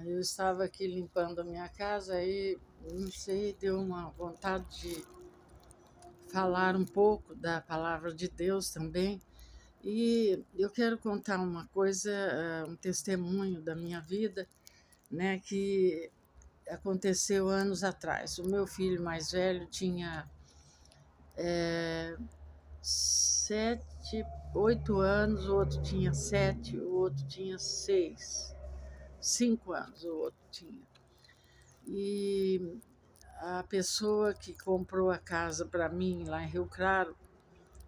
Eu estava aqui limpando a minha casa e, não sei, deu uma vontade de falar um pouco da palavra de Deus também. E eu quero contar uma coisa, um testemunho da minha vida, né, que aconteceu anos atrás. O meu filho mais velho tinha 8 anos, o outro tinha 7, o outro tinha 6, 5 anos, o outro tinha. E a pessoa que comprou a casa para mim lá em Rio Claro,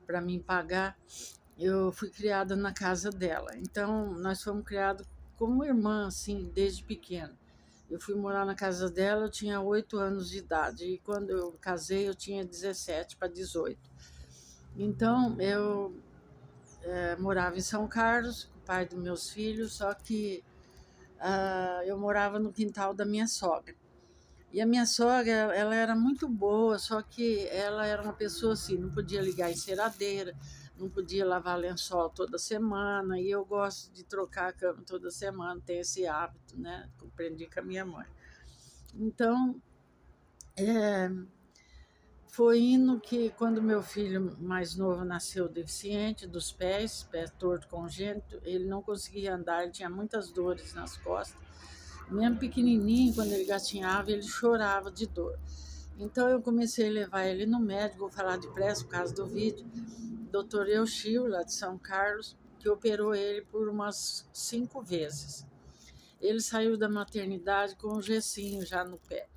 para mim pagar, eu fui criada na casa dela. Então, nós fomos criados como irmã, assim, desde pequena. Eu fui morar na casa dela, eu tinha 8 anos de idade. E quando eu casei, eu tinha 17 para 18. Então, eu morava em São Carlos, com o pai dos meus filhos, só que eu morava no quintal da minha sogra. E a minha sogra, ela era muito boa, só que ela era uma pessoa assim, não podia ligar a enceradeira, não podia lavar lençol toda semana, e eu gosto de trocar a cama toda semana, tenho esse hábito, né? Aprendi com a minha mãe. Então, é, foi indo que quando meu filho mais novo nasceu deficiente dos pés, pé torto congênito, ele não conseguia andar, ele tinha muitas dores nas costas. Mesmo pequenininho, quando ele gatinhava, ele chorava de dor. Então eu comecei a levar ele no médico, vou falar depressa por causa do vídeo, doutor Euchio, lá de São Carlos, que operou ele por umas 5 vezes. Ele saiu da maternidade com um gessinho já no pé.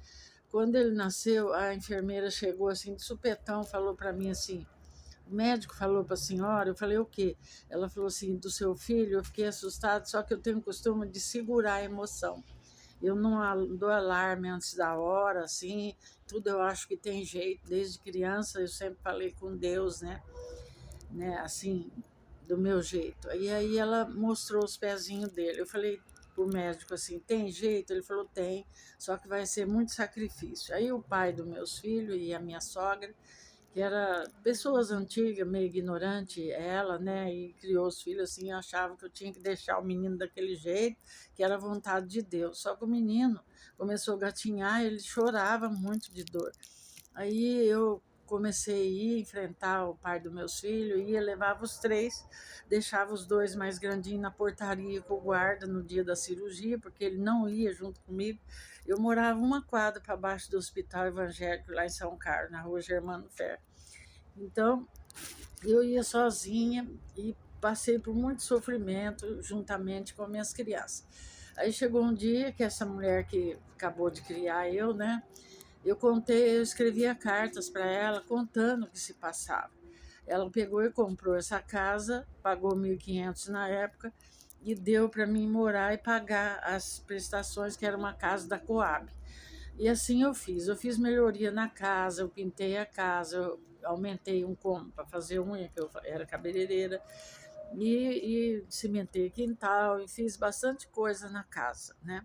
Quando ele nasceu, a enfermeira chegou assim de supetão, falou para mim assim: o médico falou para a senhora, eu falei o quê? Ela falou assim: do seu filho, eu fiquei assustada, só que eu tenho o costume de segurar a emoção. Eu não dou alarme antes da hora, assim, tudo eu acho que tem jeito. Desde criança eu sempre falei com Deus, né, assim, do meu jeito. E aí ela mostrou os pezinhos dele. Eu falei pro médico assim, tem jeito? Ele falou, tem, só que vai ser muito sacrifício. Aí o pai dos meus filhos e a minha sogra, que era pessoas antigas, meio ignorante, ela, né, e criou os filhos assim, achava que eu tinha que deixar o menino daquele jeito, que era vontade de Deus. Só que o menino começou a gatinhar, ele chorava muito de dor. Aí eu comecei a ir enfrentar o pai dos meus filhos, ia, levava os três, deixava os dois mais grandinhos na portaria com o guarda no dia da cirurgia, porque ele não ia junto comigo. Eu morava uma quadra para baixo do Hospital Evangélico, lá em São Carlos, na rua Germano Ferro. Então, eu ia sozinha e passei por muito sofrimento juntamente com minhas crianças. Aí chegou um dia que essa mulher que acabou de criar eu, né? Eu escrevia cartas para ela contando o que se passava. Ela pegou e comprou essa casa, pagou 1.500 na época e deu para mim morar e pagar as prestações, que era uma casa da Coab. E assim eu fiz. Eu fiz melhoria na casa, eu pintei a casa, eu aumentei um cômodo para fazer unha, que eu era cabeleireira, e cimentei quintal e fiz bastante coisa na casa, né?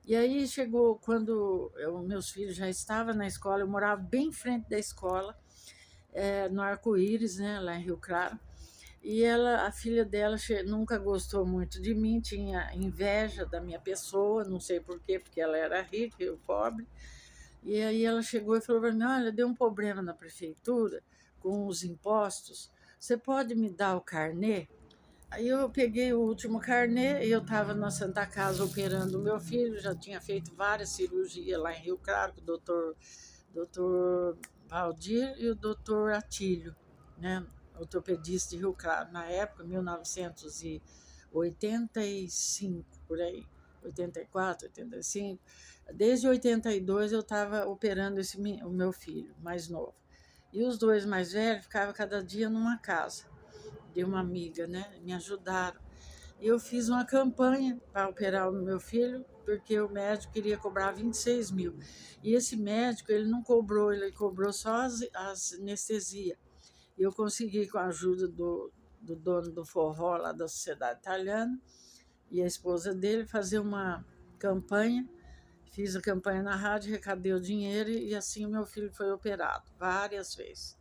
E aí chegou quando meus filhos já estavam na escola, eu morava bem em frente da escola, no Arco-Íris, né, lá em Rio Claro. E ela, a filha dela nunca gostou muito de mim, tinha inveja da minha pessoa, não sei por quê, porque ela era rica e eu pobre. E aí ela chegou e falou para mim: olha, deu um problema na prefeitura com os impostos, você pode me dar o carnê? Aí eu peguei o último carnê e eu estava na Santa Casa operando o meu filho, já tinha feito várias cirurgias lá em Rio Claro, com o doutor Valdir e o doutor Atílio, né? Ortopedista de Rio Claro, na época, 1985, por aí, 84, 85. Desde 82 eu estava operando o meu filho mais novo. E os dois mais velhos ficavam cada dia numa casa de uma amiga, né? Me ajudaram. E eu fiz uma campanha para operar o meu filho, porque o médico queria cobrar 26 mil. E esse médico, ele não cobrou, ele cobrou só as anestesia. E eu consegui, com a ajuda do dono do forró lá da Sociedade Italiana e a esposa dele, fazer uma campanha. Fiz a campanha na rádio, recadei o dinheiro e assim o meu filho foi operado várias vezes.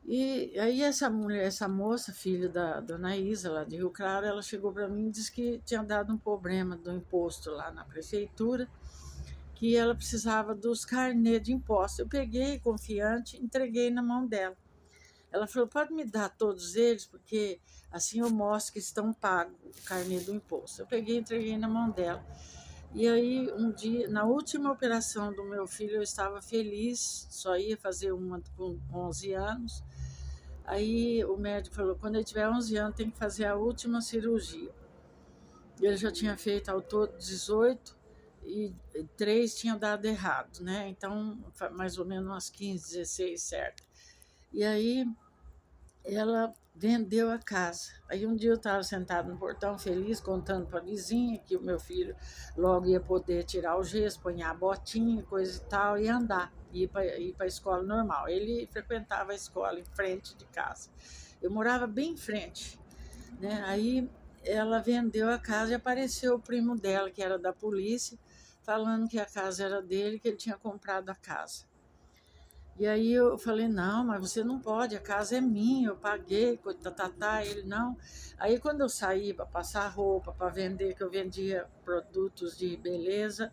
E aí essa mulher, essa moça, filha da dona Isa, lá de Rio Claro, ela chegou para mim e disse que tinha dado um problema do imposto lá na prefeitura, que ela precisava dos carnês de imposto. Eu peguei, confiante, entreguei na mão dela. Ela falou: pode me dar todos eles, porque assim eu mostro que estão pagos o carnê do imposto. Eu peguei e entreguei na mão dela. E aí, um dia, na última operação do meu filho, eu estava feliz, só ia fazer uma com 11 anos. Aí o médico falou: quando ele tiver 11 anos, tem que fazer a última cirurgia. Ele já tinha feito ao todo 18 e 3 tinham dado errado, né? Então, mais ou menos umas 15, 16, certo? E aí ela vendeu a casa. Aí um dia eu estava sentado no portão, feliz, contando para a vizinha que o meu filho logo ia poder tirar o gesso, pôr a botinha, coisa e tal, e andar, ir para a escola normal. Ele frequentava a escola em frente de casa. Eu morava bem em frente, né? Aí ela vendeu a casa e apareceu o primo dela, que era da polícia, falando que a casa era dele, que ele tinha comprado a casa. E aí eu falei: não, mas você não pode, a casa é minha, eu paguei, ele não. Aí quando eu saí para passar roupa, para vender, que eu vendia produtos de beleza,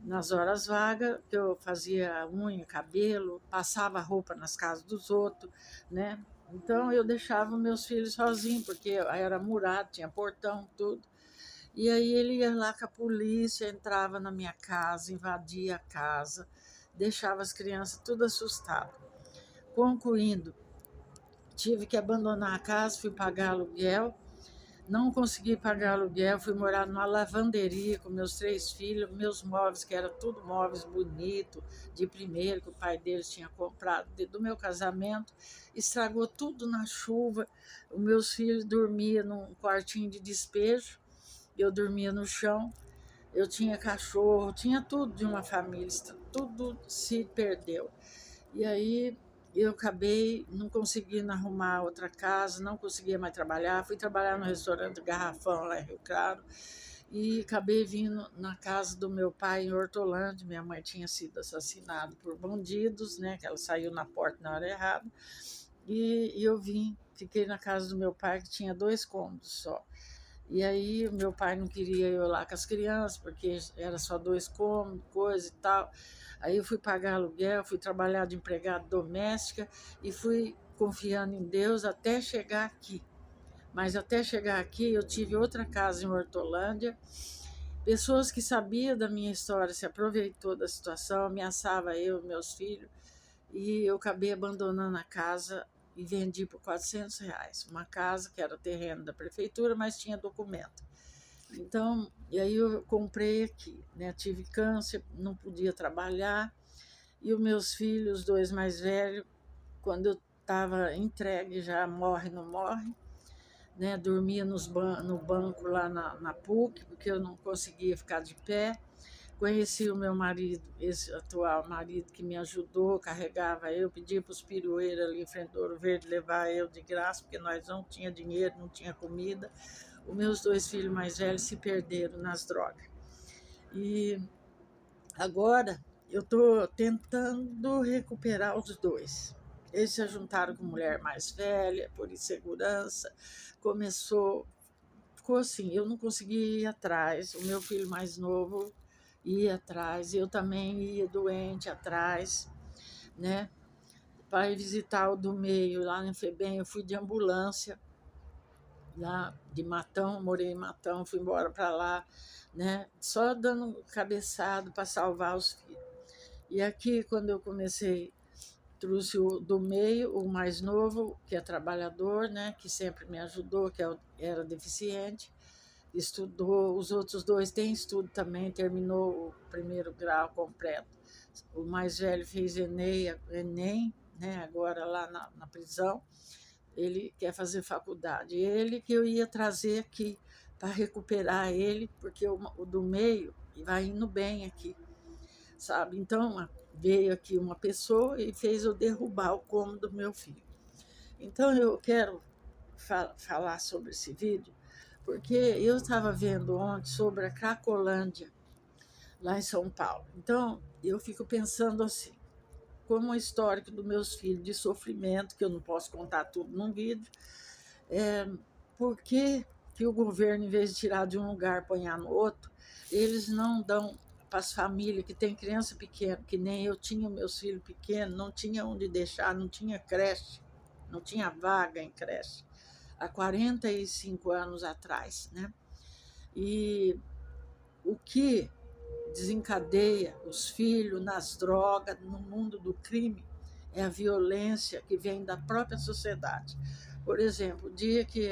nas horas vagas, que eu fazia unha, cabelo, passava roupa nas casas dos outros, né? Então eu deixava meus filhos sozinhos, porque era murado, tinha portão, tudo. E aí ele ia lá com a polícia, entrava na minha casa, invadia a casa, deixava as crianças tudo assustadas. Concluindo, tive que abandonar a casa, fui pagar aluguel, não consegui pagar aluguel, fui morar numa lavanderia com meus 3 filhos, meus móveis, que eram tudo móveis bonitos, de primeiro, que o pai deles tinha comprado, do meu casamento, estragou tudo na chuva, os meus filhos dormiam num quartinho de despejo, eu dormia no chão, eu tinha cachorro, tinha tudo de uma família, tudo se perdeu. E aí eu acabei não conseguindo arrumar outra casa, não conseguia mais trabalhar. Fui trabalhar no restaurante Garrafão, lá em Rio Claro, e acabei vindo na casa do meu pai em Hortolândia. Minha mãe tinha sido assassinada por bandidos, né? Que ela saiu na porta na hora errada. E eu vim, fiquei na casa do meu pai, que tinha 2 cômodos só. E aí o meu pai não queria eu lá com as crianças, porque era só 2 cômodos, coisa e tal. Aí eu fui pagar aluguel, fui trabalhar de empregada doméstica e fui confiando em Deus até chegar aqui. Mas até chegar aqui eu tive outra casa em Hortolândia. Pessoas que sabiam da minha história se aproveitou da situação, ameaçava eu e meus filhos. E eu acabei abandonando a casa e vendi por R$ 400. Uma casa que era terreno da prefeitura, mas tinha documento. Então, e aí eu comprei aqui, né? Tive câncer, não podia trabalhar. E os meus filhos, os 2 mais velhos, quando eu estava entregue, já morre, não morre, né? Dormia no banco lá na PUC, porque eu não conseguia ficar de pé. Conheci o meu marido, esse atual marido, que me ajudou, carregava eu, pedia para os pirueiros ali em frente do Ouro Verde levar eu de graça, porque nós não tinha dinheiro, não tinha comida. Os meus 2 filhos mais velhos se perderam nas drogas. E agora eu estou tentando recuperar os 2. Eles se juntaram com mulher mais velha, por insegurança. Ficou assim, eu não conseguia ir atrás. O meu filho mais novo ia atrás, eu também ia doente atrás, né? Para ir visitar o do meio, lá em Febem, eu fui de ambulância, lá de Matão, morei em Matão, fui embora para lá, né? Só dando cabeçado para salvar os filhos. E aqui, quando eu comecei, trouxe o do meio, o mais novo, que é trabalhador, né? Que sempre me ajudou, que era deficiente, estudou, os outros 2 têm estudo também, terminou o primeiro grau completo. O mais velho fez Enem, né, agora lá na prisão, ele quer fazer faculdade. Ele que eu ia trazer aqui para recuperar ele, porque o do meio vai indo bem aqui, sabe? Então veio aqui uma pessoa e fez eu derrubar o cômodo do meu filho. Então eu quero falar sobre esse vídeo, porque eu estava vendo ontem sobre a Cracolândia, lá em São Paulo. Então, eu fico pensando assim, como o histórico dos meus filhos de sofrimento, que eu não posso contar tudo num vídeo. Por que que o governo, em vez de tirar de um lugar e pôr no outro, eles não dão para as famílias que têm criança pequena, que nem eu tinha meus filhos pequenos, não tinha onde deixar, não tinha creche, não tinha vaga em creche, há 45 anos atrás, né? E o que desencadeia os filhos nas drogas, no mundo do crime, é a violência que vem da própria sociedade. Por exemplo, o dia que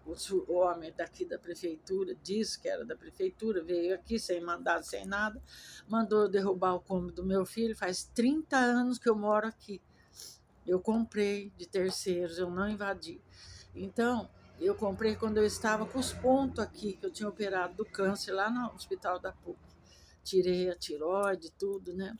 o homem daqui da prefeitura, disse que era da prefeitura, veio aqui sem mandado, sem nada, mandou derrubar o cômodo do meu filho. Faz 30 anos que eu moro aqui. Eu comprei de terceiros, eu não invadi. Então, eu comprei quando eu estava com os pontos aqui, que eu tinha operado do câncer lá no Hospital da PUC. Tirei a tireoide, tudo, né?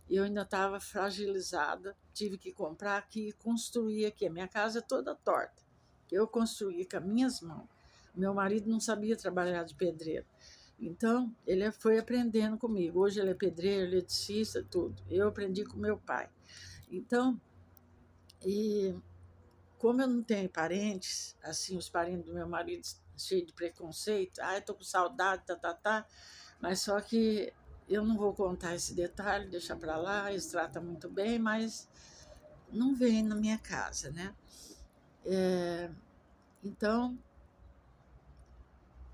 E eu ainda estava fragilizada, tive que comprar aqui e construir aqui. A minha casa é toda torta. Eu construí com as minhas mãos. Meu marido não sabia trabalhar de pedreiro. Então, ele foi aprendendo comigo. Hoje ele é pedreiro, eletricista, tudo. Eu aprendi com meu pai. Então, e como eu não tenho parentes, assim, os parentes do meu marido cheios de preconceito, estou com saudade, mas só que eu não vou contar esse detalhe, deixar para lá, eles tratam muito bem, mas não vem na minha casa, né? Então,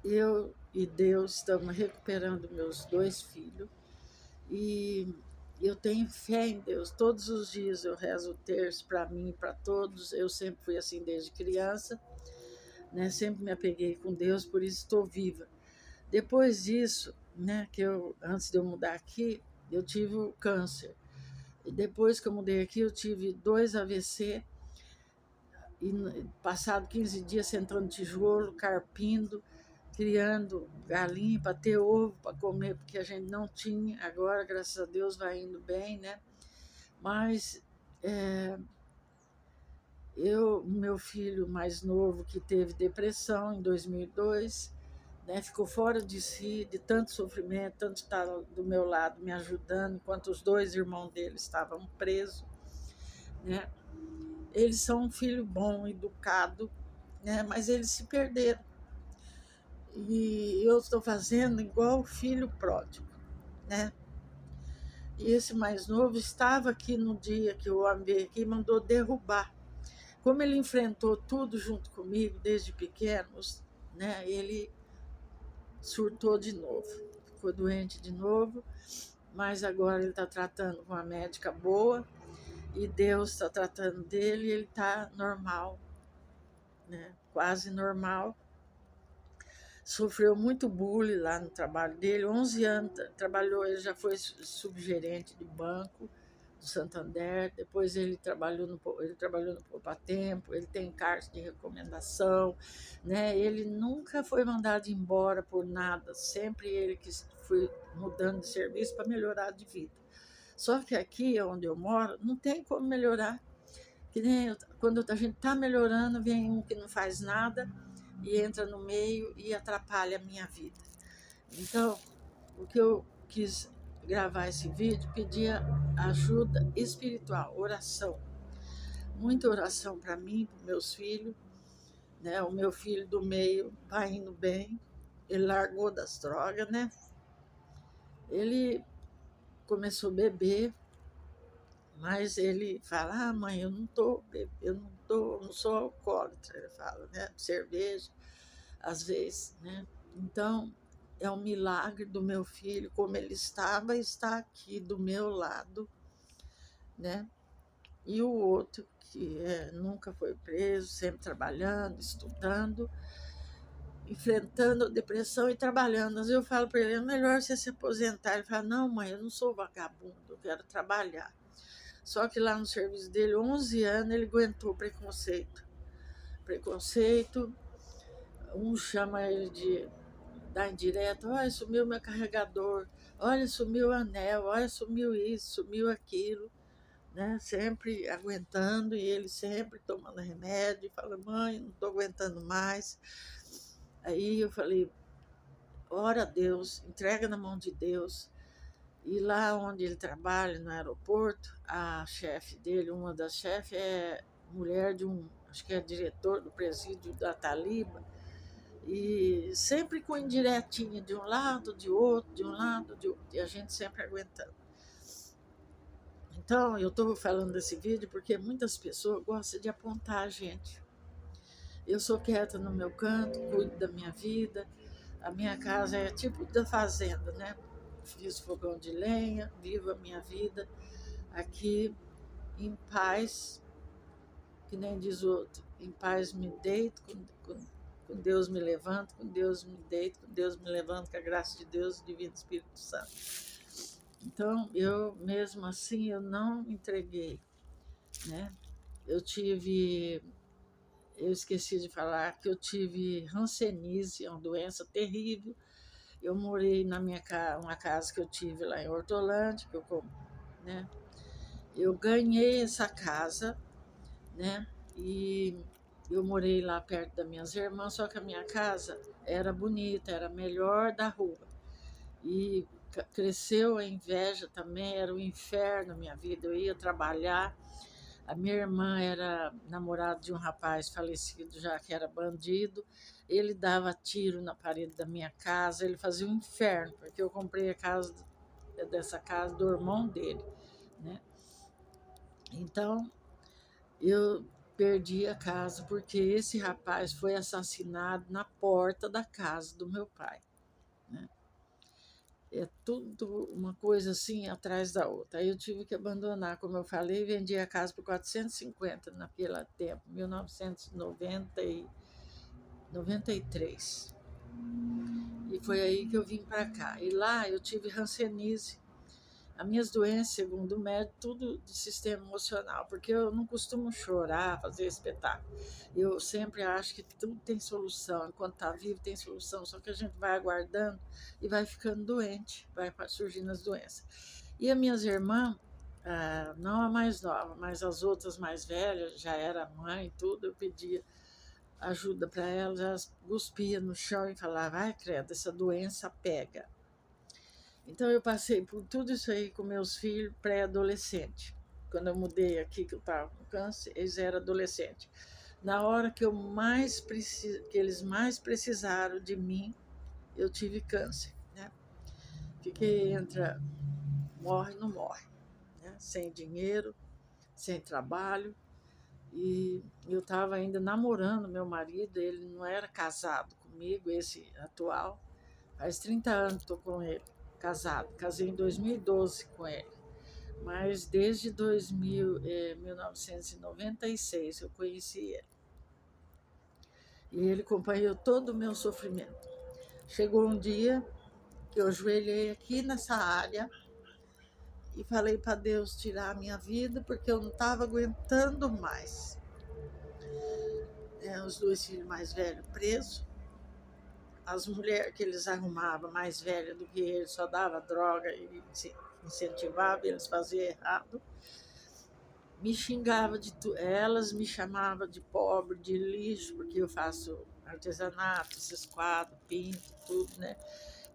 eu e Deus estamos recuperando meus 2 filhos e eu tenho fé em Deus. Todos os dias eu rezo o terço para mim e para todos. Eu sempre fui assim desde criança, né? Sempre me apeguei com Deus, por isso estou viva. Depois disso, né, antes de eu mudar aqui, eu tive o câncer. E depois que eu mudei aqui, eu tive 2 AVC, e passado 15 dias sentando tijolo, carpindo, criando galinha para ter ovo para comer, porque a gente não tinha. Agora, graças a Deus, vai indo bem, né? Mas meu filho mais novo, que teve depressão em 2002, né, ficou fora de si, de tanto sofrimento, tanto estar do meu lado me ajudando, enquanto os 2 irmãos dele estavam presos, né? Eles são um filho bom, educado, né? Mas eles se perderam. E eu estou fazendo igual o filho pródigo, né? E esse mais novo estava aqui no dia que o homem veio aqui e mandou derrubar. Como ele enfrentou tudo junto comigo desde pequenos, né? Ele surtou de novo, ficou doente de novo, mas agora ele está tratando com uma médica boa e Deus está tratando dele e ele está normal, né? Quase normal. Sofreu muito bullying lá no trabalho dele, 11 anos trabalhou, ele já foi subgerente de banco do Santander, depois ele trabalhou no Poupatempo, ele tem carta de recomendação, né? Ele nunca foi mandado embora por nada, sempre ele que foi mudando de serviço para melhorar de vida. Só que aqui onde eu moro não tem como melhorar, que nem quando a gente está melhorando, vem um que não faz nada e entra no meio e atrapalha a minha vida. Então, o que eu quis gravar esse vídeo, pedir ajuda espiritual, oração. Muita oração para mim, para meus filhos, né? O meu filho do meio está indo bem, ele largou das drogas, né? Ele começou a beber, mas ele fala: mãe, não sou alcoólatra, ele fala, né? Cerveja, às vezes, né? Então, é um milagre do meu filho, como ele está aqui do meu lado, né? E o outro, que nunca foi preso, sempre trabalhando, estudando, enfrentando a depressão e trabalhando. Às vezes eu falo para ele: é melhor você se aposentar. Ele fala: não, mãe, eu não sou vagabundo, eu quero trabalhar. Só que lá no serviço dele, 11 anos, ele aguentou preconceito. Um chama ele de dar indireta: olha, sumiu meu carregador, olha, sumiu o anel, olha, sumiu isso, sumiu aquilo, né? Sempre aguentando, e ele sempre tomando remédio, e fala: mãe, não estou aguentando mais. Aí eu falei: ora a Deus, entrega na mão de Deus, E lá onde ele trabalha, no aeroporto, a chefe dele, uma das chefes, é mulher de um, acho que é diretor do presídio da Taliba, e sempre com indiretinha de um lado, de outro, de um lado, de outro, e a gente sempre aguentando. Então, eu estou falando desse vídeo porque muitas pessoas gostam de apontar a gente. Eu sou quieta no meu canto, cuido da minha vida. A minha casa é tipo da fazenda, né? Fiz fogão de lenha, vivo a minha vida aqui em paz, que nem diz o outro, em paz me deito, com Deus me levanto, com Deus me deito, com Deus me levanto, com a graça de Deus, o Divino Espírito Santo. Então, eu mesmo assim, eu não entreguei, né? Eu tive, eu esqueci de falar que eu tive hanseníase, é uma doença terrível. Eu morei na minha casa, uma casa que eu tive lá em Hortolândia, que eu, né? Eu ganhei essa casa, né? E eu morei lá perto das minhas irmãs, só que a minha casa era bonita, era a melhor da rua. E cresceu a inveja também, era o inferno a minha vida. Eu ia trabalhar, a minha irmã era namorada de um rapaz falecido já que era bandido. Ele dava tiro na parede da minha casa, ele fazia um inferno, porque eu comprei a casa dessa casa do irmão dele, né? Então, eu perdi a casa porque esse rapaz foi assassinado na porta da casa do meu pai, né? É tudo uma coisa assim atrás da outra. Aí eu tive que abandonar, como eu falei, vendi a casa por 450 naquele tempo, 1993. E foi aí que eu vim para cá. E lá eu tive hanseníase. As minhas doenças, segundo o médico, tudo de sistema emocional, porque eu não costumo chorar, fazer espetáculo. Eu sempre acho que tudo tem solução, enquanto está vivo tem solução, só que a gente vai aguardando e vai ficando doente, vai surgindo as doenças. E as minhas irmãs, não a mais nova, mas as outras mais velhas, já era mãe e tudo, eu pedia ajuda para elas, elas cuspiam no chão e falavam, ai credo, essa doença pega. Então eu passei por tudo isso aí com meus filhos pré-adolescente. Quando eu mudei aqui, que eu estava com câncer, eles eram adolescentes. Na hora que que eles mais precisaram de mim, eu tive câncer, né? Fiquei entre morre e não morre, né? Sem dinheiro, sem trabalho. E eu estava ainda namorando meu marido, ele não era casado comigo, esse atual. Faz 30 anos que estou com ele, casado. Casei em 2012 com ele. Mas desde 1996 eu conheci ele. E ele acompanhou todo o meu sofrimento. Chegou um dia que eu ajoelhei aqui nessa área e falei para Deus tirar a minha vida porque eu não estava aguentando mais. Os dois filhos mais velhos presos, as mulheres que eles arrumavam mais velhas do que ele, só dava droga e incentivava eles a fazer errado. Me xingava de tudo, elas me chamavam de pobre, de lixo, porque eu faço artesanato, esses quadros, pinto, tudo, né?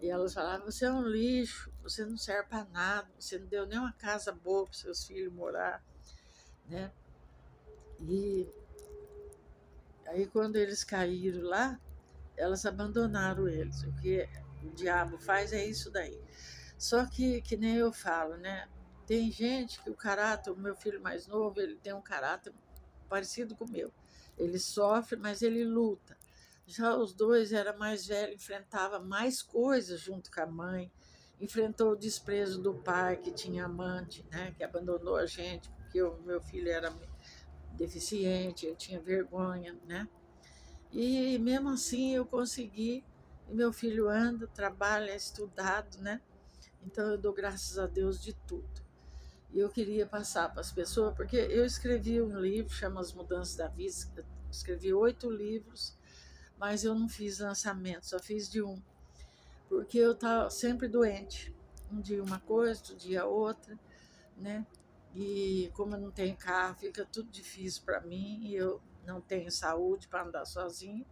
E elas falavam, você é um lixo, você não serve para nada, você não deu nem uma casa boa para seus filhos morar, né? E aí quando eles caíram lá, elas abandonaram eles. O que o diabo faz é isso daí. Só que nem eu falo, né? Tem gente que o caráter, o meu filho mais novo, ele tem um caráter parecido com o meu. Ele sofre, mas ele luta. Já os dois era mais velho, enfrentava mais coisas junto com a mãe, enfrentou o desprezo do pai que tinha amante, né? Que abandonou a gente porque o meu filho era deficiente, eu tinha vergonha, né? E mesmo assim eu consegui, e meu filho anda, trabalha, é estudado, né? Então eu dou graças a Deus de tudo. E eu queria passar para as pessoas, porque eu escrevi um livro, chama As Mudanças da Vida, eu escrevi 8 livros, mas eu não fiz lançamento, só fiz de um, porque eu estava sempre doente. Um dia uma coisa, outro dia outra, né? E como eu não tenho carro, fica tudo difícil para mim, e eu não tenho saúde para andar sozinho.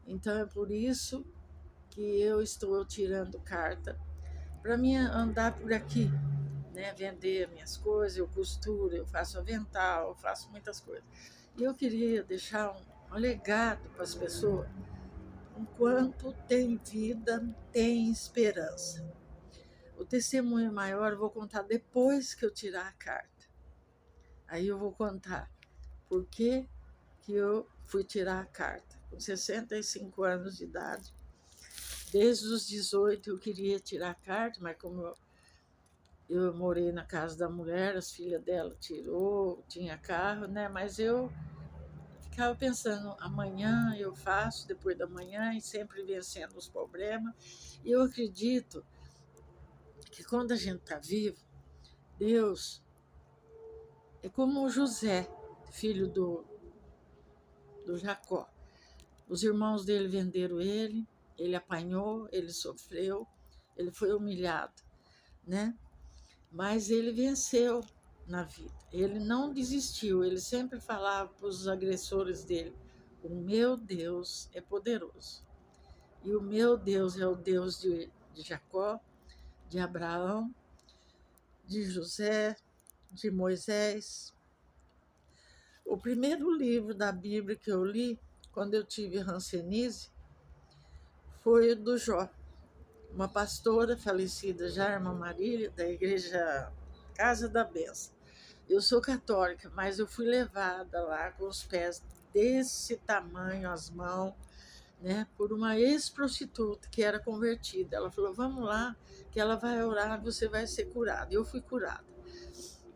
Então é por isso que eu estou tirando carta para mim andar por aqui, né? Vender minhas coisas, eu costuro, eu faço avental, eu faço muitas coisas. E eu queria deixar um legado para as pessoas. Enquanto tem vida, tem esperança. O testemunho maior eu vou contar depois que eu tirar a carta. Aí eu vou contar por que eu fui tirar a carta. Com 65 anos de idade, desde os 18 eu queria tirar a carta, mas como eu morei na casa da mulher, as filhas dela tirou, tinha carro, né? Mas eu ficava pensando, amanhã eu faço, depois da manhã, e sempre vencendo os problemas. E eu acredito que quando a gente está vivo, Deus é como o José, filho do Jacó. Os irmãos dele venderam ele apanhou, ele sofreu, ele foi humilhado, né? Mas ele venceu na vida. Ele não desistiu, ele sempre falava para os agressores dele: o meu Deus é poderoso. E o meu Deus é o Deus de Jacó, de Abraão, de José, de Moisés. O primeiro livro da Bíblia que eu li, quando eu tive hanseníase, foi o do Jó. Uma pastora falecida já, a irmã Marília, da igreja Casa da Benção. Eu sou católica, mas eu fui levada lá com os pés desse tamanho, as mãos, né, por uma ex-prostituta que era convertida. Ela falou: vamos lá, que ela vai orar, você vai ser curada. Eu fui curada.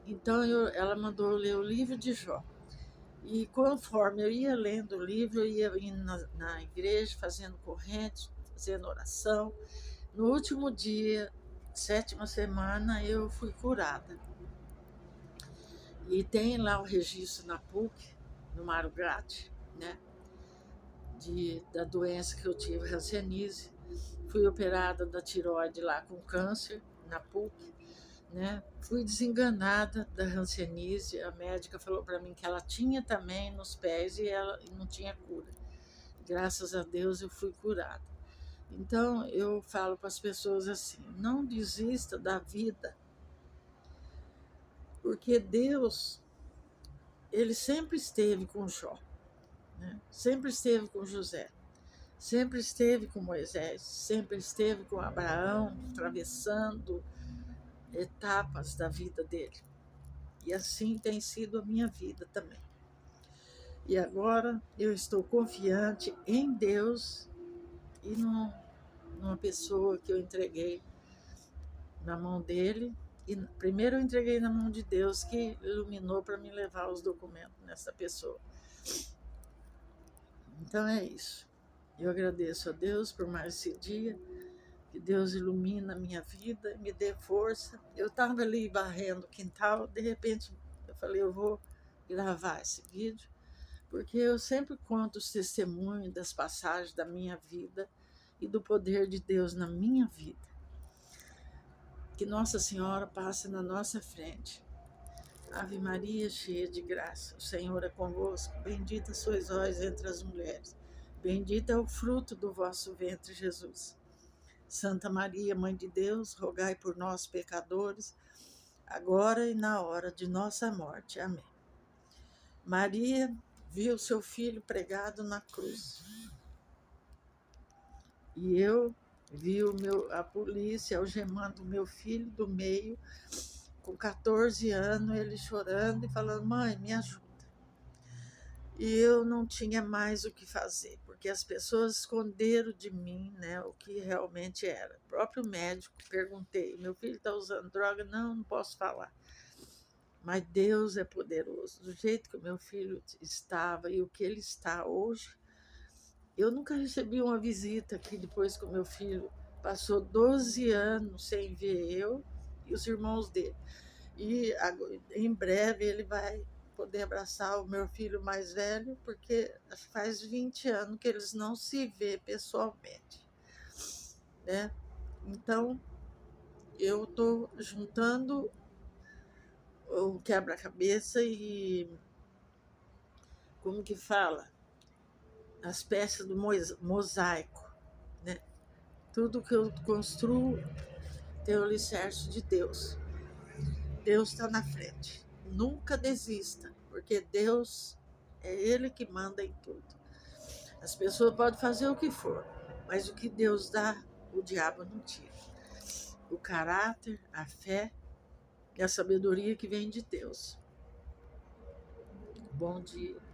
Então ela mandou eu ler o livro de Jó. E conforme eu ia lendo o livro, eu ia indo na igreja, fazendo corrente, fazendo oração. No último dia, 7ª semana, eu fui curada. E tem lá o registro na PUC, no Mário Gratti, né? Da doença que eu tive, hanseníase. Fui operada da tireoide lá com câncer, na PUC, né? Fui desenganada da hanseníase. A médica falou para mim que ela tinha também nos pés e ela não tinha cura. Graças a Deus eu fui curada. Então eu falo para as pessoas assim: não desista da vida, porque Deus, ele sempre esteve com Jó, né? Sempre esteve com José, sempre esteve com Moisés, sempre esteve com Abraão, atravessando etapas da vida dele. E assim tem sido a minha vida também. E agora eu estou confiante em Deus e numa pessoa que eu entreguei na mão dele. E primeiro eu entreguei na mão de Deus, que iluminou para me levar os documentos nessa pessoa. Então é isso. Eu agradeço a Deus por mais esse dia, que Deus ilumina a minha vida, me dê força. Eu estava ali varrendo o quintal, de repente eu falei: eu vou gravar esse vídeo, porque eu sempre conto os testemunhos das passagens da minha vida e do poder de Deus na minha vida. Que Nossa Senhora passe na nossa frente. Ave Maria, cheia de graça, o Senhor é convosco. Bendita sois vós entre as mulheres. Bendito é o fruto do vosso ventre, Jesus. Santa Maria, Mãe de Deus, rogai por nós, pecadores, agora e na hora de nossa morte. Amém. Maria viu seu filho pregado na cruz. E eu vi a polícia algemando o meu filho do meio, com 14 anos, ele chorando e falando: mãe, me ajuda. E eu não tinha mais o que fazer, porque as pessoas esconderam de mim, né, o que realmente era. O próprio médico, perguntei: meu filho está usando droga? Não, não posso falar. Mas Deus é poderoso. Do jeito que o meu filho estava e o que ele está hoje, eu nunca recebi uma visita aqui depois que o meu filho passou 12 anos sem ver eu e os irmãos dele. E em breve ele vai poder abraçar o meu filho mais velho, porque faz 20 anos que eles não se vê pessoalmente, né? Então, eu estou juntando o quebra-cabeça e, como que fala? As peças do mosaico, né? Tudo que eu construo tem o alicerce de Deus. Deus está na frente. Nunca desista, porque Deus é Ele que manda em tudo. As pessoas podem fazer o que for, mas o que Deus dá, o diabo não tira. O caráter, a fé e a sabedoria que vem de Deus. Bom dia.